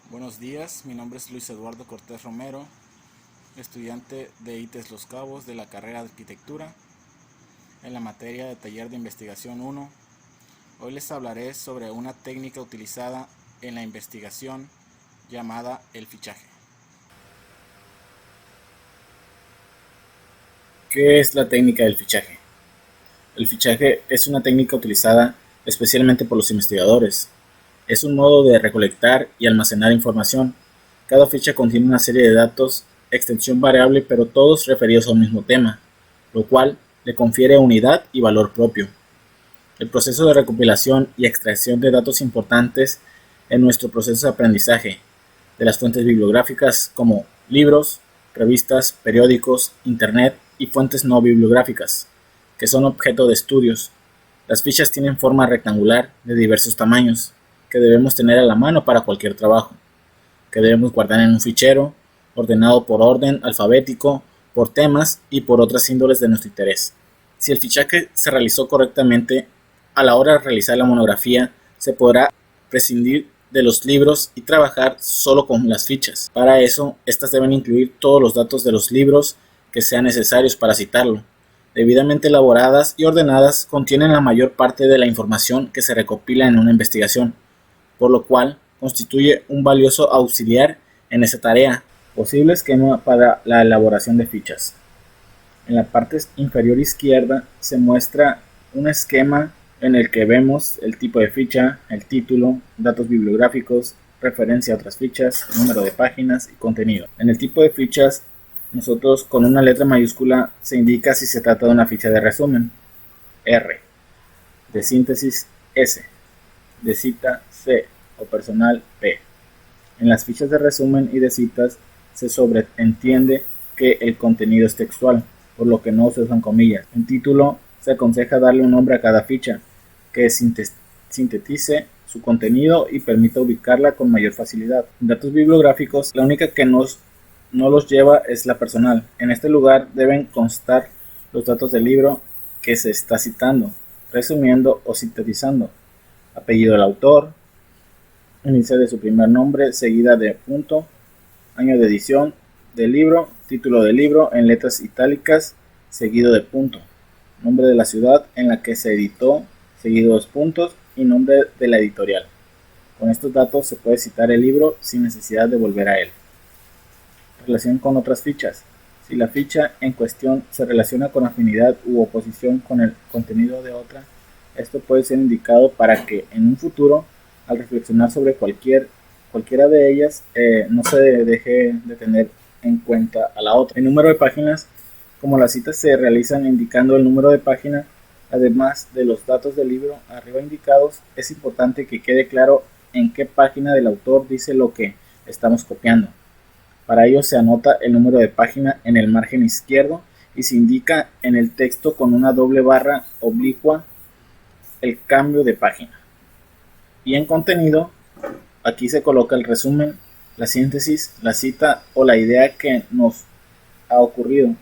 Buenos días, mi nombre es Luis Eduardo Cortés Romero, estudiante de ITES Los Cabos de la carrera de Arquitectura en la materia de Taller de Investigación 1. Hoy les hablaré sobre una técnica utilizada en la investigación llamada el fichaje. ¿Qué es la técnica del fichaje? El fichaje es una técnica utilizada especialmente por los investigadores. Es un modo de recolectar y almacenar información. Cada ficha contiene una serie de datos, extensión variable, pero todos referidos a un mismo tema, lo cual le confiere unidad y valor propio. El proceso de recopilación y extracción de datos importantes en nuestro proceso de aprendizaje, de las fuentes bibliográficas como libros, revistas, periódicos, internet y fuentes no bibliográficas, que son objeto de estudios. Las fichas tienen forma rectangular de diversos tamaños, que debemos tener a la mano para cualquier trabajo, que debemos guardar en un fichero, ordenado por orden alfabético, por temas y por otras índoles de nuestro interés. Si el fichaje se realizó correctamente, a la hora de realizar la monografía, se podrá prescindir de los libros y trabajar solo con las fichas. Para eso, estas deben incluir todos los datos de los libros que sean necesarios para citarlo. Debidamente elaboradas y ordenadas, contienen la mayor parte de la información que se recopila en una investigación, por lo cual constituye un valioso auxiliar en esa tarea. Posible esquema para la elaboración de fichas. En la parte inferior izquierda se muestra un esquema en el que vemos el tipo de ficha, el título, datos bibliográficos, referencia a otras fichas, número de páginas y contenido. En el tipo de fichas, nosotros con una letra mayúscula se indica si se trata de una ficha de resumen, R, de síntesis, S, de cita, C o personal, P. En las fichas de resumen y de citas se sobreentiende que el contenido es textual, por lo que no se usan comillas. En título se aconseja darle un nombre a cada ficha que sintetice su contenido y permita ubicarla con mayor facilidad. En datos bibliográficos, la única que no los lleva es la personal. En este lugar deben constar los datos del libro que se está citando, resumiendo o sintetizando: apellido del autor, inicio de su primer nombre, seguida de punto, año de edición del libro, título del libro en letras itálicas, seguido de punto, nombre de la ciudad en la que se editó, seguido de puntos, y nombre de la editorial. Con estos datos se puede citar el libro sin necesidad de volver a él. Relación con otras fichas. Si la ficha en cuestión se relaciona con afinidad u oposición con el contenido de otra, esto puede ser indicado para que en un futuro, al reflexionar sobre cualquiera de ellas, no se deje de tener en cuenta a la otra. El número de páginas, como las citas se realizan indicando el número de página, además de los datos del libro arriba indicados, es importante que quede claro en qué página del autor dice lo que estamos copiando. Para ello se anota el número de página en el margen izquierdo y se indica en el texto con una doble barra oblicua el cambio de página. Y en contenido, aquí se coloca el resumen, la síntesis, la cita o la idea que nos ha ocurrido,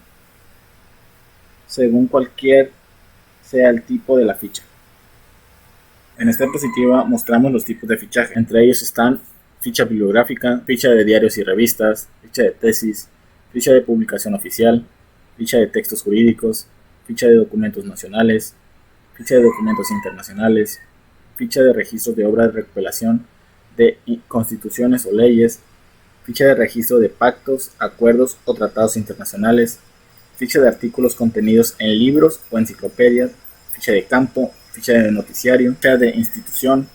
según cualquier sea el tipo de la ficha. En esta diapositiva mostramos los tipos de fichaje. Entre ellos están ficha bibliográfica, ficha de diarios y revistas, ficha de tesis, ficha de publicación oficial, ficha de textos jurídicos, ficha de documentos nacionales, ficha de documentos internacionales, ficha de registros de obras de recopilación de constituciones o leyes, ficha de registro de pactos, acuerdos o tratados internacionales, ficha de artículos contenidos en libros o enciclopedias, ficha de campo, ficha de noticiario, ficha de institución,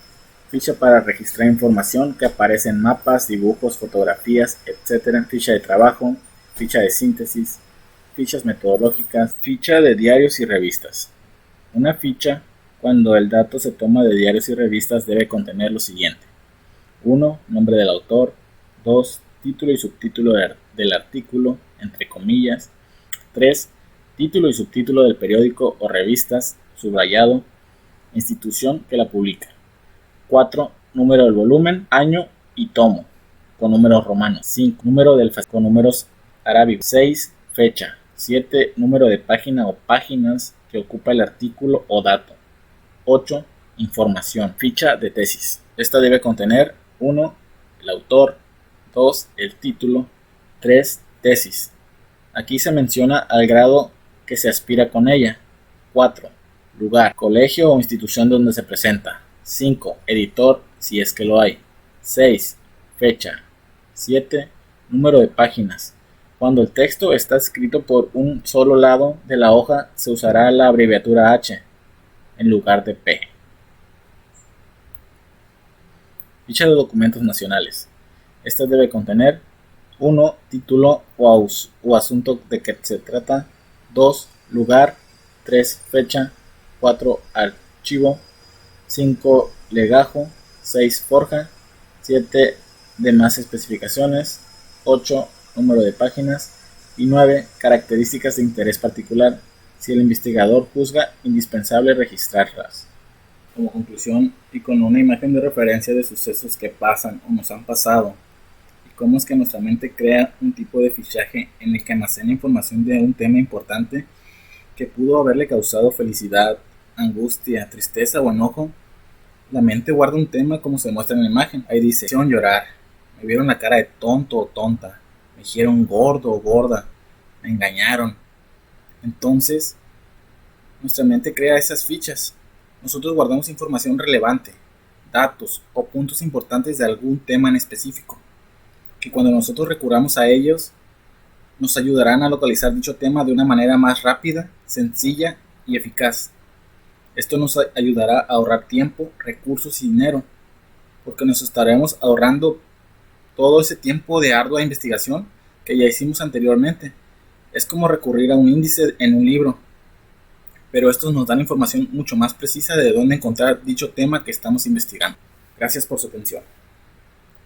ficha para registrar información que aparece en mapas, dibujos, fotografías, etc., ficha de trabajo, ficha de síntesis, fichas metodológicas, ficha de diarios y revistas. Una ficha, cuando el dato se toma de diarios y revistas, debe contener lo siguiente: 1. Nombre del autor. 2. Título y subtítulo del artículo, entre comillas. 3. Título y subtítulo del periódico o revistas, subrayado, institución que la publica. 4. Número del volumen, año y tomo, con números romanos. 5. Número del con números arábigos. 6. Fecha. 7. Número de página o páginas que ocupa el artículo o dato. 8. Información. Ficha de tesis. Esta debe contener 1. El autor. 2. El título. 3. Tesis. Aquí se menciona al grado que se aspira con ella. 4. Lugar, colegio o institución donde se presenta. 5. Editor, si es que lo hay. 6. Fecha. 7. Número de páginas. Cuando el texto está escrito por un solo lado de la hoja, se usará la abreviatura H en lugar de P. Ficha de documentos nacionales. Esta debe contener 1. Título o asunto de que se trata. 2. Lugar. 3. Fecha. 4. Archivo. 5. Legajo. 6. Forja. 7. Demás especificaciones. 8. Número de páginas. Y 9. Características de interés particular, si el investigador juzga indispensable registrarlas. Como conclusión, y con una imagen de referencia de sucesos que pasan o nos han pasado, y cómo es que nuestra mente crea un tipo de fichaje en el que almacena información de un tema importante que pudo haberle causado felicidad, angustia, tristeza o enojo. La mente guarda un tema como se muestra en la imagen. Ahí dice: me hicieron llorar, me vieron la cara de tonto o tonta, me dijeron gordo o gorda, me engañaron. Entonces, nuestra mente crea esas fichas. Nosotros guardamos información relevante, datos o puntos importantes de algún tema en específico, que cuando nosotros recurramos a ellos, nos ayudarán a localizar dicho tema de una manera más rápida, sencilla y eficaz. Esto nos ayudará a ahorrar tiempo, recursos y dinero, porque nos estaremos ahorrando todo ese tiempo de ardua investigación que ya hicimos anteriormente. Es como recurrir a un índice en un libro, pero estos nos dan información mucho más precisa de dónde encontrar dicho tema que estamos investigando. Gracias por su atención.